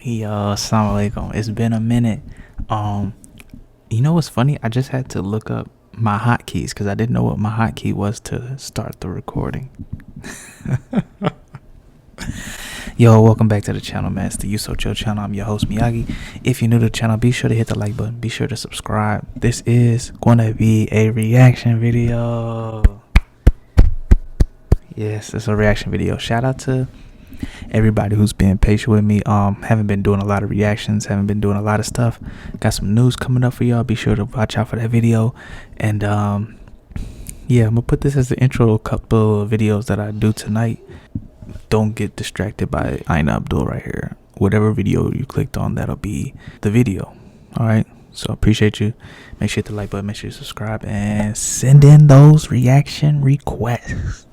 Yo, assalamu alaikum. It's been a minute. Um, you know what's funny? I just had to look up my hotkeys because I didn't know what my hotkey was to start the recording. Yo, welcome back to the channel, man. It's the You So Chill channel. I'm your host, Miyagi. If you're new to the channel, be sure to hit the like button. Be sure to subscribe. This is gonna be a reaction video. Yes, it's a reaction video. Shout out to everybody who's been patient with me. Haven't been doing a lot of reactions, haven't been doing a lot of stuff. Got some news coming up for y'all. Be sure to watch out for that video. And yeah, I'm gonna put this as the intro to a couple of videos that I do tonight. Don't get distracted by Aina Abdul right here. Whatever video you clicked on, that'll be the video. All right, so appreciate you. Make sure to hit the like button, make sure you subscribe, and send in those reaction requests.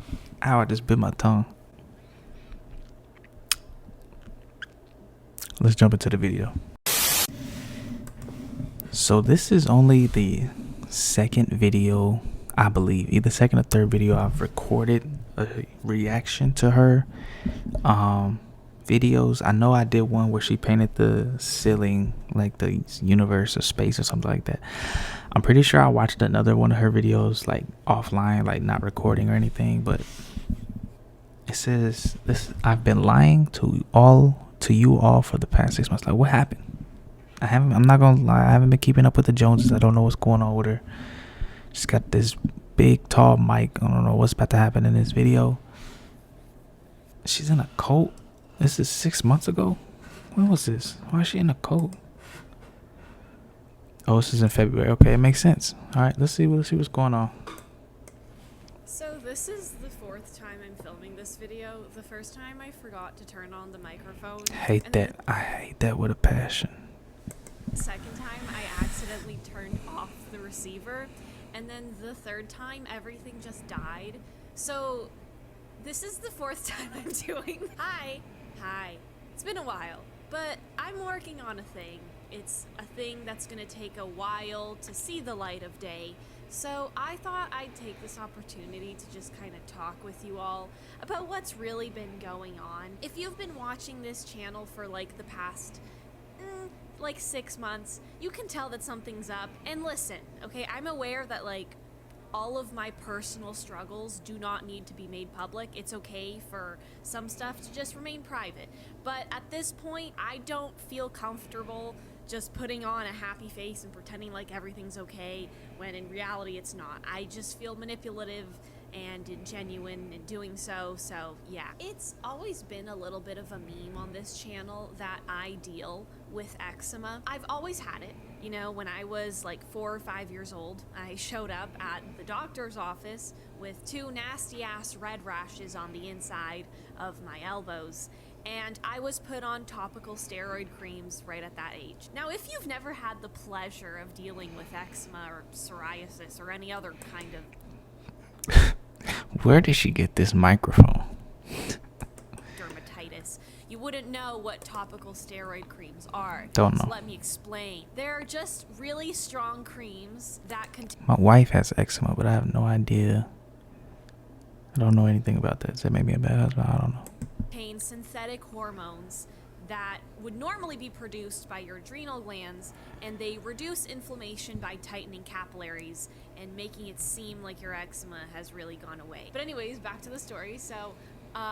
Ow, I just bit my tongue. Let's jump into the video. So this is only the second video, I believe, either second or third video I've recorded a reaction to her videos. I know I did one where she painted the ceiling like the universe or space or something like that. I'm pretty sure I watched another one of her videos like offline, like not recording or anything, but it says this: I've been lying to you all for the past 6 months. Like, what happened? I'm not gonna lie, I haven't been keeping up with the Joneses. I don't know what's going on with her. She's got this big tall mic. I don't know what's about to happen in this video. She's in a coat. This is 6 months ago. When was this? Why is she in a coat? Oh, this is in February. Okay, it makes sense. All right, let's see what's going on. So this is the fourth time I'm filming this video. The first time I forgot to turn on the microphone. Hate that. I hate that with a passion. The second time I accidentally turned off the receiver. And then the third time everything just died. So this is the fourth time I'm doing. Hi. It's been a while, but I'm working on a thing. It's a thing that's gonna take a while to see the light of day. So I thought I'd take this opportunity to just kind of talk with you all about what's really been going on. If you've been watching this channel for like the past like 6 months, you can tell that something's up. And listen, okay, I'm aware that like all of my personal struggles do not need to be made public. It's okay for some stuff to just remain private. But at this point, I don't feel comfortable just putting on a happy face and pretending like everything's okay when in reality it's not. I just feel manipulative and ingenuine in doing so. So yeah, it's always been a little bit of a meme on this channel that I deal with eczema. I've always had it. You know, when I was like 4 or 5 years old, I showed up at the doctor's office with 2 nasty ass red rashes on the inside of my elbows. And I was put on topical steroid creams right at that age. Now, if you've never had the pleasure of dealing with eczema or psoriasis or any other kind of Where did she get this microphone? dermatitis, you wouldn't know what topical steroid creams are. Don't know. So let me explain. They're just really strong creams that contain My wife has eczema, but I have no idea. I don't know anything about that. Does that make me a bad husband? I don't know. synthetic hormones that would normally be produced by your adrenal glands, and they reduce inflammation by tightening capillaries and making it seem like your eczema has really gone away. But anyways, back to the story. So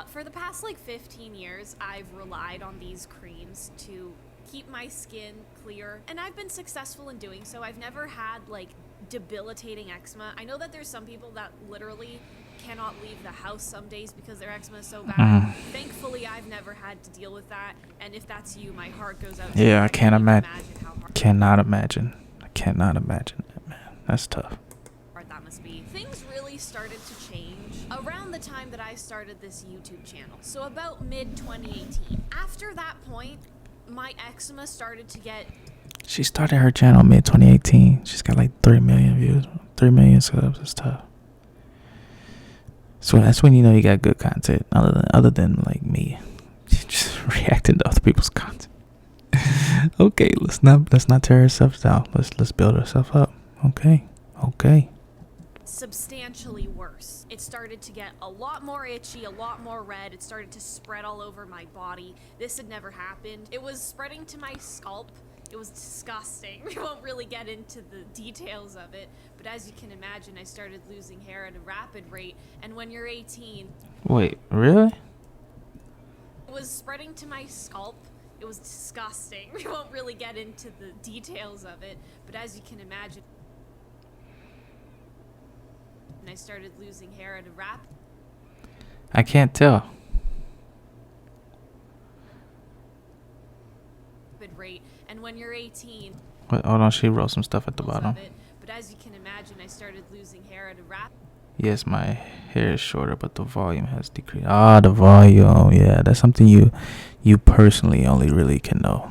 for the past like 15 years, I've relied on these creams to keep my skin clear, and I've been successful in doing so. I've never had like debilitating eczema. I know that there's some people that literally cannot leave the house some days because their eczema is so bad. Thankfully, I've never had to deal with that, and if that's you, my heart goes out to you. Yeah, I can't imagine. How hard Cannot imagine. I cannot imagine that, man. That's tough. that must be. Things really started to change around the time that I started this YouTube channel, so about mid-2018. After that point, my eczema started to get... She started her channel mid-2018. She's got like 3 million views, 3 million subs. It's tough. So that's when you know you got good content, other than like me, just reacting to other people's content. Okay, let's not tear ourselves down. Let's build ourselves up. Okay. substantially worse. it started to get a lot more itchy, a lot more red. It started to spread all over my body. This had never happened. It was spreading to my scalp. It was disgusting. We won't really get into the details of it, but as you can imagine, I started losing hair at a rapid rate, and when you're 18... Wait, really? It was spreading to my scalp. It was disgusting. We won't really get into the details of it, but as you can imagine, I started losing hair at a rapid I can't tell. rate, and when you're 18... Wait, hold on, she wrote some stuff at the bottom. But as you can imagine, I started losing hair at a rapid... Yes, my hair is shorter, but the volume has decreased. Ah, the volume. Yeah, that's something you personally only really can know.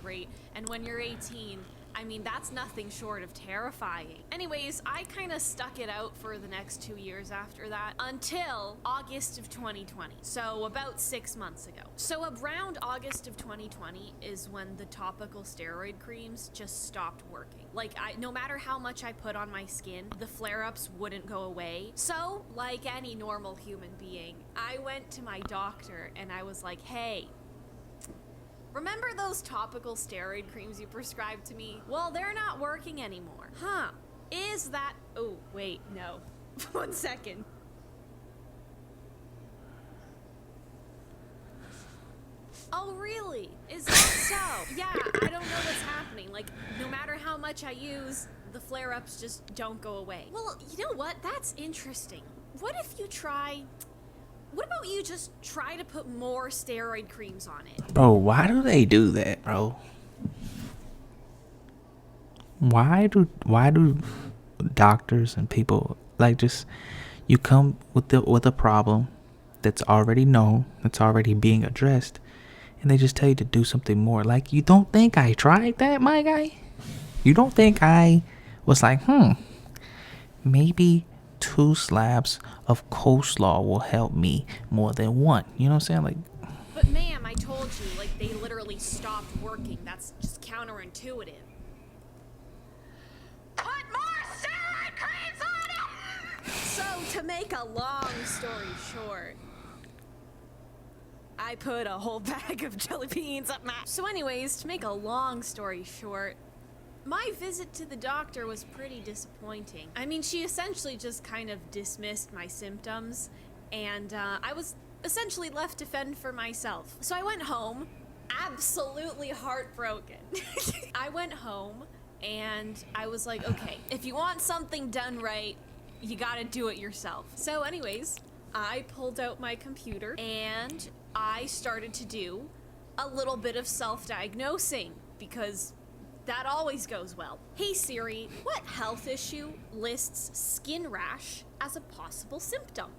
rate, and when you're 18, I mean, that's nothing short of terrifying. Anyways, I kind of stuck it out for the next 2 years after that until August of 2020. So about 6 months ago. So around August of 2020 is when the topical steroid creams just stopped working. Like, no matter how much I put on my skin, the flare-ups wouldn't go away. So, like any normal human being, I went to my doctor and I was like, hey, remember those topical steroid creams you prescribed to me? Well, they're not working anymore. Huh. Is that... Oh, wait, no. 1 second. Oh, really? Is that so? Yeah, I don't know what's happening. Like, no matter how much I use, the flare-ups just don't go away. Well, you know what? That's interesting. What if you try... What about you just try to put more steroid creams on it? Bro, why do they do that, bro? Why do doctors and people like just you come with a problem that's already known, that's already being addressed, and they just tell you to do something more? Like, you don't think I tried that, my guy? You don't think I was like, maybe 2 slabs of coleslaw will help me more than 1. You know what I'm saying? Like, but ma'am, I told you, like, they literally stopped working. That's just counterintuitive. Put more steroid creams on it! So, to make a long story short, I put a whole bag of jelly beans up my... So anyways, to make a long story short, my visit to the doctor was pretty disappointing. I mean, she essentially just kind of dismissed my symptoms, and I was essentially left to fend for myself. So I went home, absolutely heartbroken. I went home, and I was like, okay, if you want something done right, you gotta do it yourself. So anyways, I pulled out my computer, and I started to do a little bit of self-diagnosing, because that always goes well. Hey Siri, what health issue lists skin rash as a possible symptom?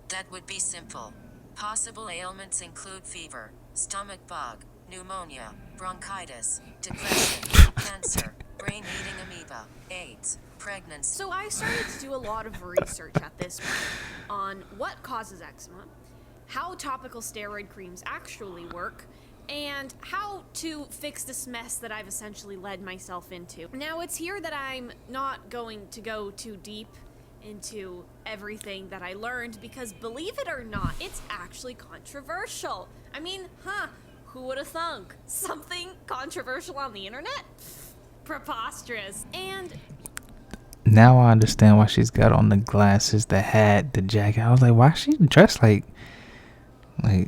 That would be simple. Possible ailments include fever, stomach bug, pneumonia, bronchitis, depression, cancer, brain-eating amoeba, AIDS, pregnancy. So I started to do a lot of research at this point on what causes eczema, how topical steroid creams actually work, and how to fix this mess that I've essentially led myself into. Now, it's here that I'm not going to go too deep into everything that I learned, because believe it or not, it's actually controversial. I mean, who would have thunk? Something controversial on the internet? Preposterous. And now I understand why she's got on the glasses, the hat, the jacket. I was like, why is she dressed like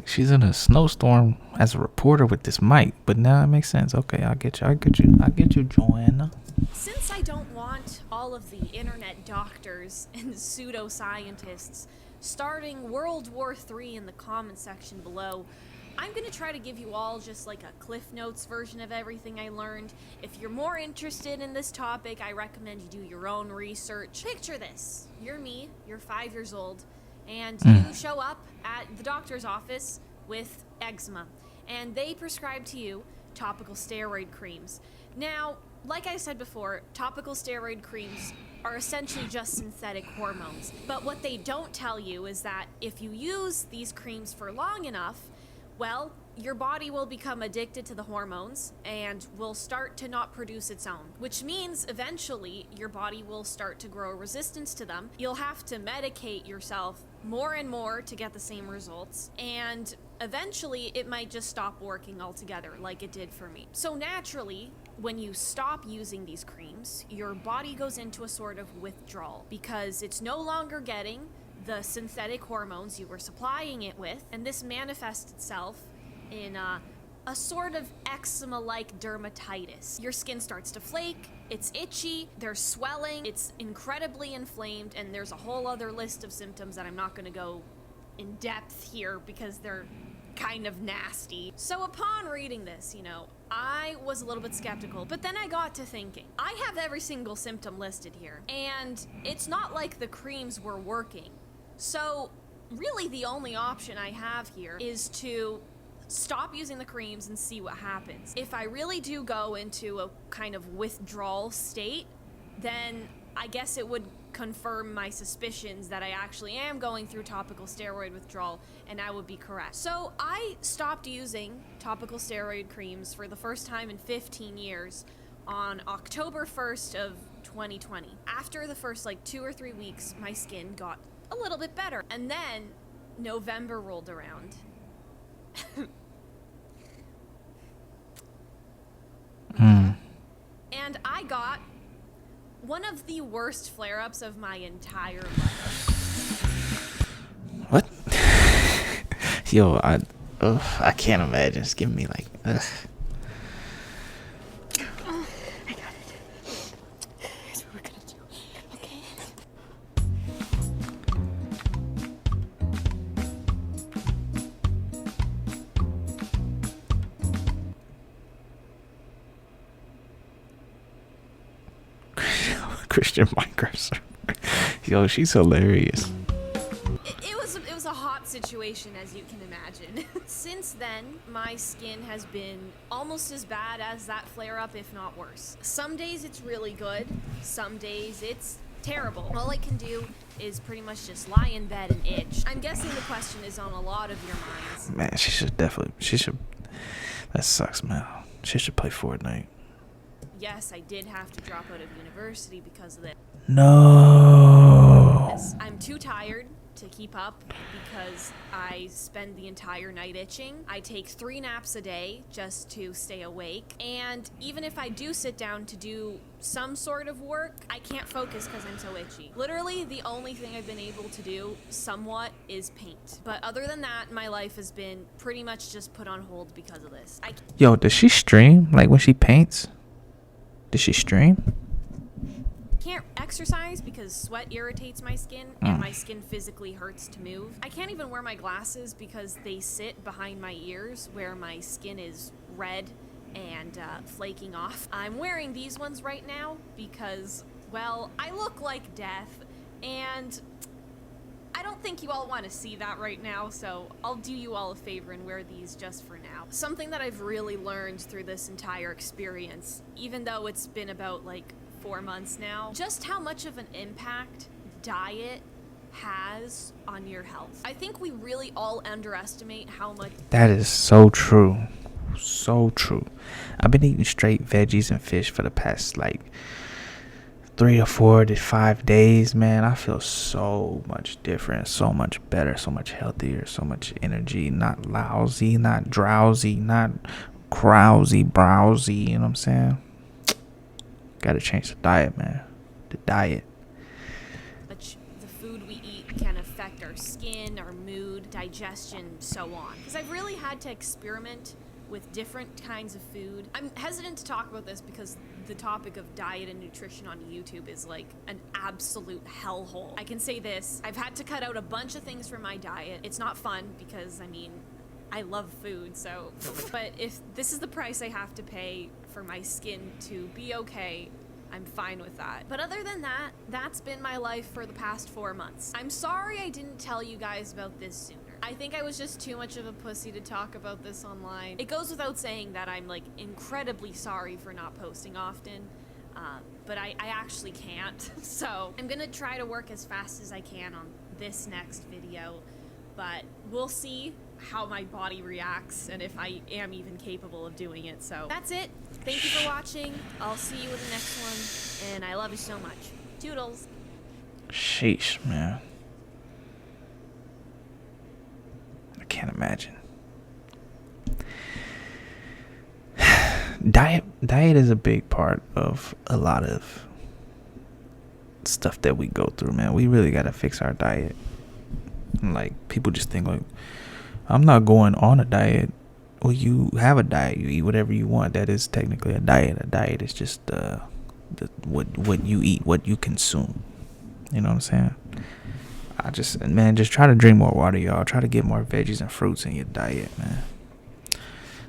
she's in a snowstorm as a reporter with this mic? But now it makes sense. Okay, I get you, Joanna. Since I don't want all of the internet doctors and pseudoscientists starting World War III in the comment section below, I'm gonna try to give you all just like a Cliff Notes version of everything I learned. If you're more interested in this topic, I recommend you do your own research. Picture this. You're me, you're 5 years old, and you show up at the doctor's office with eczema, and they prescribe to you topical steroid creams. Now, like I said before, topical steroid creams are essentially just synthetic hormones. But what they don't tell you is that if you use these creams for long enough, Well, your body will become addicted to the hormones and will start to not produce its own, which means eventually your body will start to grow resistance to them. You'll have to medicate yourself more and more to get the same results, and eventually it might just stop working altogether like it did for me. So naturally, when you stop using these creams, your body goes into a sort of withdrawal because it's no longer getting the synthetic hormones you were supplying it with, and this manifests itself in a sort of eczema-like dermatitis. Your skin starts to flake, it's itchy, there's swelling, it's incredibly inflamed, and there's a whole other list of symptoms that I'm not going to go in depth here because they're kind of nasty. So upon reading this, I was a little bit skeptical, but then I got to thinking, I have every single symptom listed here, and it's not like the creams were working. So really the only option I have here is to stop using the creams and see what happens. If I really do go into a kind of withdrawal state, then I guess it would confirm my suspicions that I actually am going through topical steroid withdrawal, and I would be correct. So I stopped using topical steroid creams for the first time in 15 years on October 1st of 2020. After the first 2 or 3 weeks, my skin got a little bit better. And then November rolled around. And I got one of the worst flare-ups of my entire life. What? Yo, I can't imagine. It's giving me ugh. I got it. Here's what we're gonna do. Okay. Christian Minecraft. Yo, she's hilarious. It was a hot situation, as you can imagine. Since then, my skin has been almost as bad as that flare-up, if not worse. Some days it's really good, some days it's terrible. All I can do is pretty much just lie in bed and itch. I'm guessing the question is on a lot of your minds. Man, that sucks, man. She should play Fortnite. Yes, I did have to drop out of university because of this. No. I'm too tired to keep up because I spend the entire night itching. I take 3 naps a day just to stay awake. And even if I do sit down to do some sort of work, I can't focus because I'm so itchy. Literally, the only thing I've been able to do somewhat is paint. But other than that, my life has been pretty much just put on hold because of this. Yo, does she stream when she paints? Does she stream? Can't exercise because sweat irritates my skin and my skin physically hurts to move. I can't even wear my glasses because they sit behind my ears where my skin is red and flaking off. I'm wearing these ones right now because, well, I look like death, and I don't think you all want to see that right now, so I'll do you all a favor and wear these just for now. Something that I've really learned through this entire experience, even though it's been about 4 months now, just how much of an impact diet has on your health. I think we really all underestimate how much. That is so true. So true. I've been eating straight veggies and fish for the past 3 to 4 to 5 days, man. I feel so much different, so much better, so much healthier, so much energy. Not lousy, not drowsy, not crowsy, browsy. You know what I'm saying? Gotta change the diet, man. The diet. The food we eat can affect our skin, our mood, digestion, so on. Because I've really had to experiment with different kinds of food. I'm hesitant to talk about this because the topic of diet and nutrition on YouTube is an absolute hellhole. I can say this, I've had to cut out a bunch of things from my diet. It's not fun because, I love food, so. But if this is the price I have to pay for my skin to be okay, I'm fine with that. But other than that, that's been my life for the past 4 months. I'm sorry I didn't tell you guys about this sooner. I think I was just too much of a pussy to talk about this online. It goes without saying that I'm incredibly sorry for not posting often, but I actually can't. So I'm gonna try to work as fast as I can on this next video, but we'll see how my body reacts and if I am even capable of doing it. So that's it. Thank you for watching. I'll see you in the next one, and I love you so much. Toodles. Sheesh, man. I can't imagine. Diet is a big part of a lot of stuff that we go through, man. We really gotta fix our diet. Like, people just think like, I'm not going on a diet. Well, you have a diet. You eat whatever you want. That is technically a diet. A diet is just what you eat, what you consume. You know what I'm saying? Just try to drink more water, y'all. Try to get more veggies and fruits in your diet, man.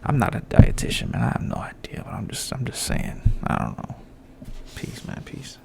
I'm not a dietitian, man. I have no idea, but I'm just saying. I don't know. Peace, man. Peace.